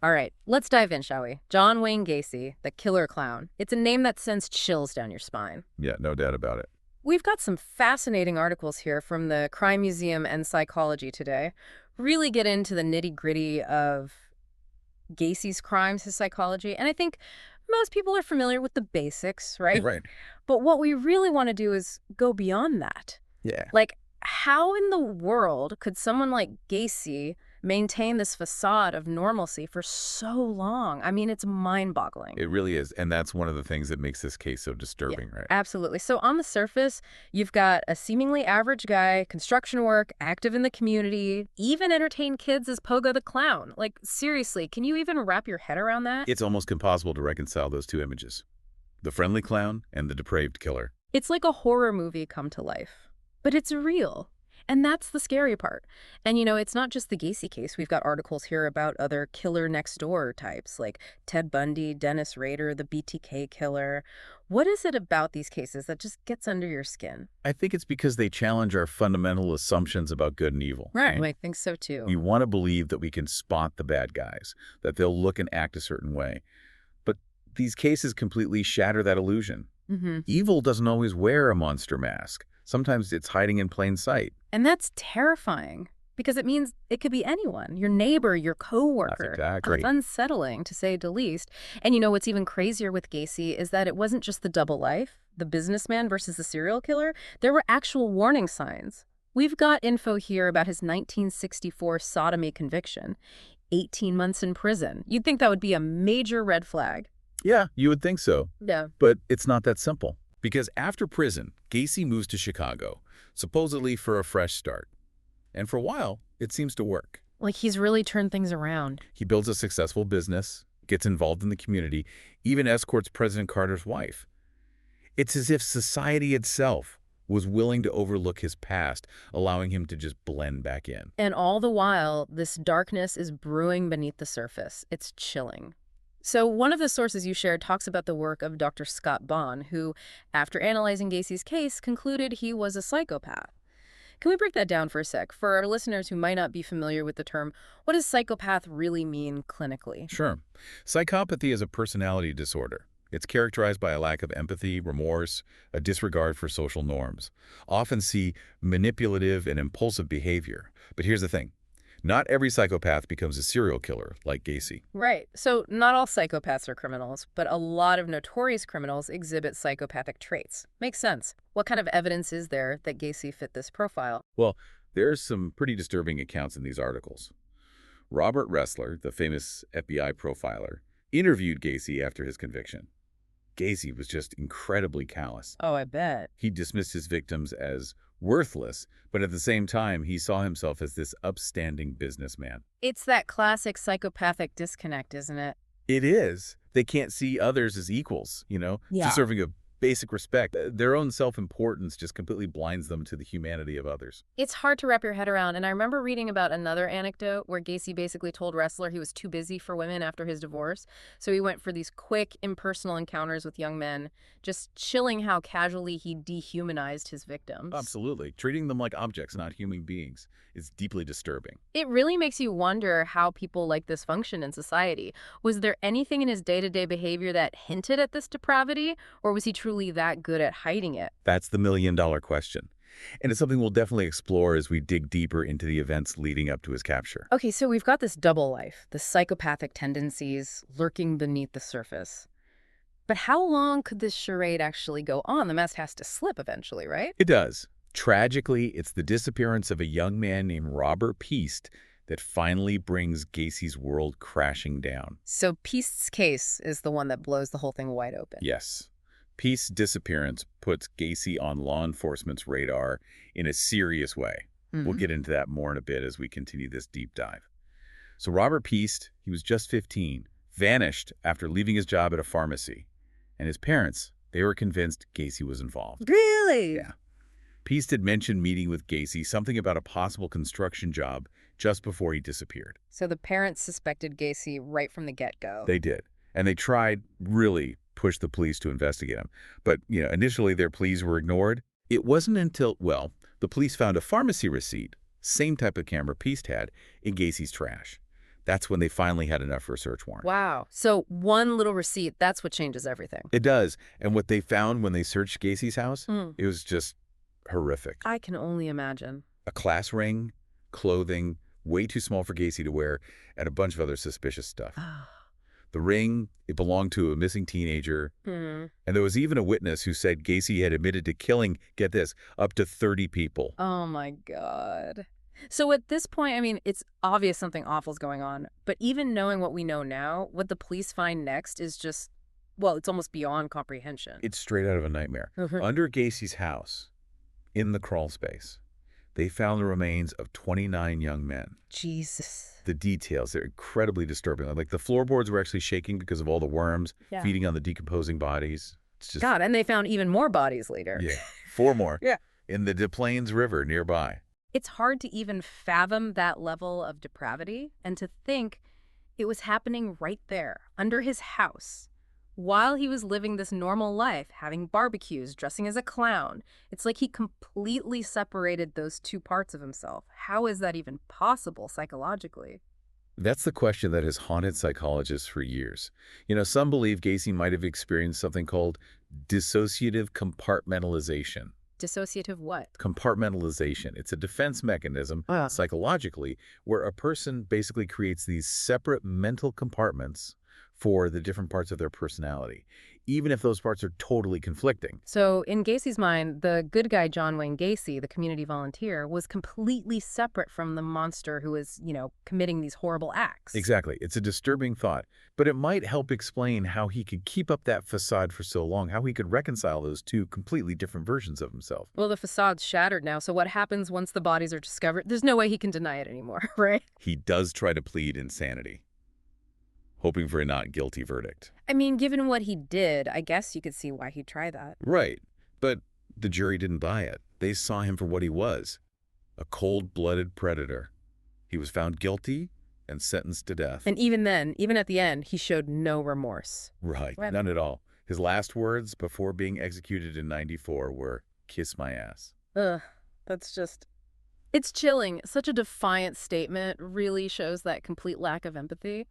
All right, let's dive in, shall we? John Wayne Gacy, the killer clown. It's a name that sends chills down your spine. Yeah, no doubt about it. We've got some fascinating articles here from the Crime Museum and Psychology Today. Really get into the nitty-gritty of Gacy's crimes, his psychology, and I think most people are familiar with the basics, right? Right. But what we really want to do is go beyond that. Yeah. Like, how in the world could someone like Gacy maintain this facade of normalcy for so long? I mean, it's mind-boggling. It really is. And that's one of the things that makes this case so Yeah, disturbing, right? absolutely. So on the surface, you've got a seemingly average guy, construction work, active in the community, even entertain kids as Pogo the Clown. Like, seriously, can you even wrap your head around that? It's almost impossible to reconcile those two images. The friendly clown and the depraved killer. It's like a horror movie come to life. But it's real. And that's the scary part. And, it's not just the Gacy case. We've got articles here about other killer next door types, like Ted Bundy, Dennis Rader, the BTK killer. What is it about these cases that just gets under your skin? I think it's because they challenge our fundamental assumptions about good and evil. Right. I think so, too. We want to believe that we can spot the bad guys, that they'll look and act a certain way. But these cases completely shatter that illusion. Evil doesn't always wear a monster mask. Sometimes it's hiding in plain sight. And that's terrifying because it means it could be anyone, your neighbor, your coworker. That's exactly. It's unsettling, to say the least. And what's even crazier with Gacy is that it wasn't just the double life, the businessman versus the serial killer. There were actual warning signs. We've got info here about his 1964 sodomy conviction, 18 months in prison. You'd think that would be a major red flag. Yeah, you would think so. Yeah. But it's not that simple. Because after prison, Gacy moves to Chicago, supposedly for a fresh start. And for a while, it seems to work. Like he's really turned things around. He builds a successful business, gets involved in the community, even escorts President Carter's wife. It's as if society itself was willing to overlook his past, allowing him to just blend back in. And all the while, this darkness is brewing beneath the surface. It's chilling. So one of the sources you shared talks about the work of Dr. Scott Bond, who, after analyzing Gacy's case, concluded he was a psychopath. Can we break that down for a sec? For our listeners who might not be familiar with the term, what does psychopath really mean clinically? Sure. Psychopathy is a personality disorder. It's characterized by a lack of empathy, remorse, a disregard for social norms. Often see manipulative and impulsive behavior. But here's the thing. Not every psychopath becomes a serial killer like Gacy. Right. So not all psychopaths are criminals, but a lot of notorious criminals exhibit psychopathic traits. Makes sense. What kind of evidence is there that Gacy fit this profile? Well, there's some pretty disturbing accounts in these articles. Robert Ressler, the famous FBI profiler, interviewed Gacy after his conviction. Gacy was just incredibly callous. Oh, I bet. He dismissed his victims as worthless, but at the same time, he saw himself as this upstanding businessman. It's that classic psychopathic disconnect, isn't it? It is. They can't see others as equals, deserving of basic respect. Their own self-importance just completely blinds them to the humanity of others. It's hard to wrap your head around, and I remember reading about another anecdote where Gacy basically told Ressler he was too busy for women after his divorce, so he went for these quick, impersonal encounters with young men, just chilling how casually he dehumanized his victims. Absolutely. Treating them like objects, not human beings, is deeply disturbing. It really makes you wonder how people like this function in society. Was there anything in his day-to-day behavior that hinted at this depravity, or was he truly that good at hiding it? That's the million-dollar question. And it's something we'll definitely explore as we dig deeper into the events leading up to his capture. Okay, so we've got this double life, the psychopathic tendencies lurking beneath the surface. But how long could this charade actually go on? The mask has to slip eventually, right? It does. Tragically, it's the disappearance of a young man named Robert Piest that finally brings Gacy's world crashing down. So Piest's case is the one that blows the whole thing wide open. Yes. Piest's disappearance puts Gacy on law enforcement's radar in a serious way. We'll get into that more in a bit as we continue this deep dive. So Robert Piest, he was just 15, vanished after leaving his job at a pharmacy. And his parents, they were convinced Gacy was involved. Really? Yeah. Piest had mentioned meeting with Gacy something about a possible construction job just before he disappeared. So the parents suspected Gacy right from the get-go. They did. And they tried, really pushed the police to investigate him. But, initially their pleas were ignored. It wasn't until, the police found a pharmacy receipt, same type of camera Piest had, in Gacy's trash. That's when they finally had enough for a search warrant. Wow. So one little receipt, that's what changes everything. It does. And what they found when they searched Gacy's house, Mm. it was just horrific. I can only imagine. A class ring, clothing, way too small for Gacy to wear, and a bunch of other suspicious stuff. The ring, it belonged to a missing teenager. Hmm. And there was even a witness who said Gacy had admitted to killing, get this, up to 30 people. Oh my God. So at this point, I mean, it's obvious something awful's going on. But even knowing what we know now, what the police find next is just, well, it's almost beyond comprehension. It's straight out of a nightmare. Under Gacy's house, in the crawl space, they found the remains of 29 young men. Jesus. The details, they're incredibly disturbing. Like the floorboards were actually shaking because of all the worms feeding on the decomposing bodies. It's just, God, and they found even more bodies later. yeah, 4 more. Yeah. In the Des Plaines River nearby. It's hard to even fathom that level of depravity and to think it was happening right there, under his house, while he was living this normal life, having barbecues, dressing as a clown. It's like he completely separated those two parts of himself. How is that even possible psychologically? That's the question that has haunted psychologists for years. You know, some believe Gacy might have experienced something called dissociative compartmentalization. Dissociative what? Compartmentalization. It's a defense mechanism, psychologically, where a person basically creates these separate mental compartments for the different parts of their personality, even if those parts are totally conflicting. So in Gacy's mind, the good guy John Wayne Gacy, the community volunteer, was completely separate from the monster who was, committing these horrible acts. Exactly. It's a disturbing thought, but it might help explain how he could keep up that facade for so long, how he could reconcile those two completely different versions of himself. Well, the facade's shattered now, so what happens once the bodies are discovered? There's no way he can deny it anymore, right? He does try to plead insanity, hoping for a not guilty verdict. I mean, given what he did, I guess you could see why he'd try that. Right. But the jury didn't buy it. They saw him for what he was, a cold-blooded predator. He was found guilty and sentenced to death. And even then, even at the end, he showed no remorse. Right. None at all. His last words before being executed in '94 were, "Kiss my ass." Ugh, that's just... It's chilling. Such a defiant statement really shows that complete lack of empathy.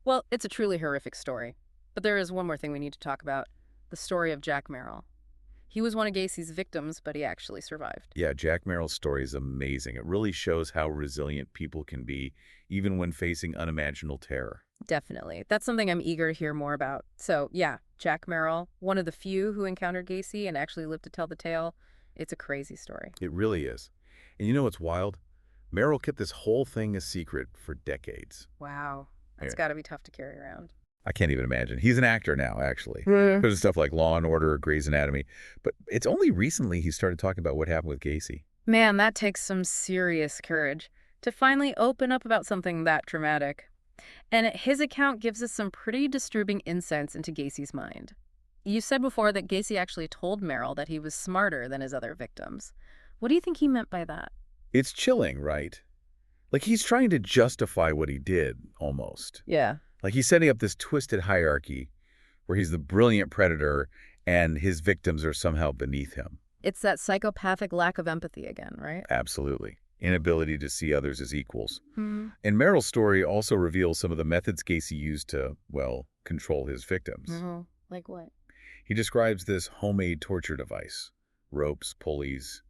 Well, it's a truly horrific story. But there is one more thing we need to talk about. The story of Jack Merrill. He was one of Gacy's victims, but he actually survived. Yeah, Jack Merrill's story is amazing. It really shows how resilient people can be, even when facing unimaginable terror. Definitely. That's something I'm eager to hear more about. So, yeah, Jack Merrill, one of the few who encountered Gacy and actually lived to tell the tale. It's a crazy story. It really is. And you know what's wild? Merrill kept this whole thing a secret for decades. Wow. That's got to be tough to carry around. I can't even imagine. He's an actor now, actually. There's stuff like Law and Order, Grey's Anatomy. But it's only recently he started talking about what happened with Gacy. Man, that takes some serious courage to finally open up about something that dramatic. And his account gives us some pretty disturbing insights into Gacy's mind. You said before that Gacy actually told Merrill that he was smarter than his other victims. What do you think he meant by that? It's chilling, right? Like he's trying to justify what he did, almost. Yeah. Like he's setting up this twisted hierarchy where he's the brilliant predator and his victims are somehow beneath him. It's that psychopathic lack of empathy again, right? Absolutely. Inability to see others as equals. Hmm. And Merrill's story also reveals some of the methods Gacy used to, well, control his victims. Like what? He describes this homemade torture device. Ropes, pulleys.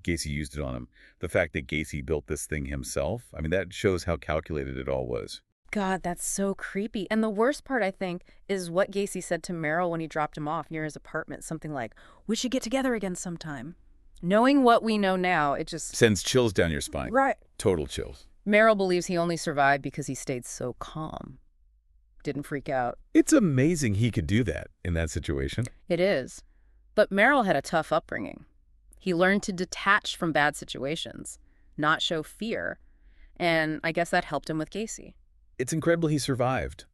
Gacy used it on him. The fact that Gacy built this thing himself, I mean, that shows how calculated it all was. God, that's so creepy. And the worst part, I think, is what Gacy said to Merrill when he dropped him off near his apartment. Something like, "We should get together again sometime." Knowing what we know now, it just... Sends chills down your spine. Right. Total chills. Merrill believes he only survived because he stayed so calm. Didn't freak out. It's amazing he could do that in that situation. It is. But Merrill had a tough upbringing. He learned to detach from bad situations, not show fear. And I guess that helped him with Gacy. It's incredible he survived.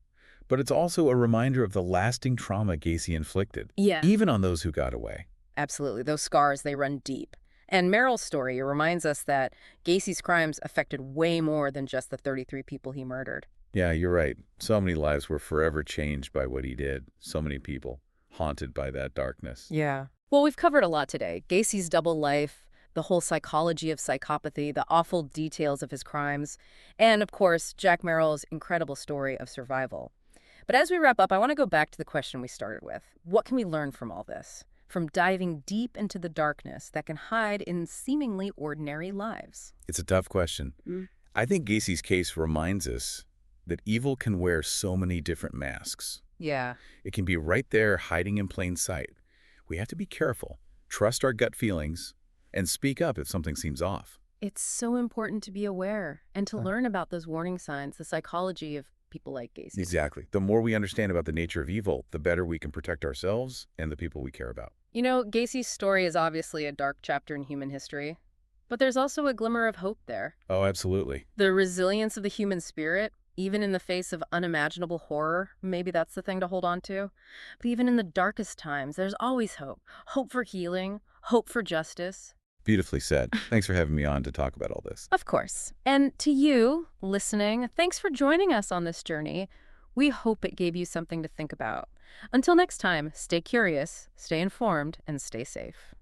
But it's also a reminder of the lasting trauma Gacy inflicted. Yeah. Even on those who got away. Absolutely. Those scars, they run deep. And Merrill's story reminds us that Gacy's crimes affected way more than just the 33 people he murdered. Yeah, you're right. So many lives were forever changed by what he did. So many people haunted by that darkness. Yeah. Well, we've covered a lot today. Gacy's double life, the whole psychology of psychopathy, the awful details of his crimes, and, of course, Jack Merrill's incredible story of survival. But as we wrap up, I want to go back to the question we started with. What can we learn from all this? From diving deep into the darkness that can hide in seemingly ordinary lives. It's a tough question. I think Gacy's case reminds us that evil can wear so many different masks. Yeah. It can be right there hiding in plain sight. We have to be careful, trust our gut feelings, and speak up if something seems off. It's so important to be aware and to learn about those warning signs, the psychology of people like Gacy. Exactly. The more we understand about the nature of evil, the better we can protect ourselves and the people we care about. You know, Gacy's story is obviously a dark chapter in human history, but there's also a glimmer of hope there. Oh, absolutely. The resilience of the human spirit, even in the face of unimaginable horror, maybe that's the thing to hold on to. But even in the darkest times, there's always hope. Hope for healing, hope for justice. Beautifully said. Thanks for having me on to talk about all this. Of course. And to you, listening, thanks for joining us on this journey. We hope it gave you something to think about. Until next time, stay curious, stay informed, and stay safe.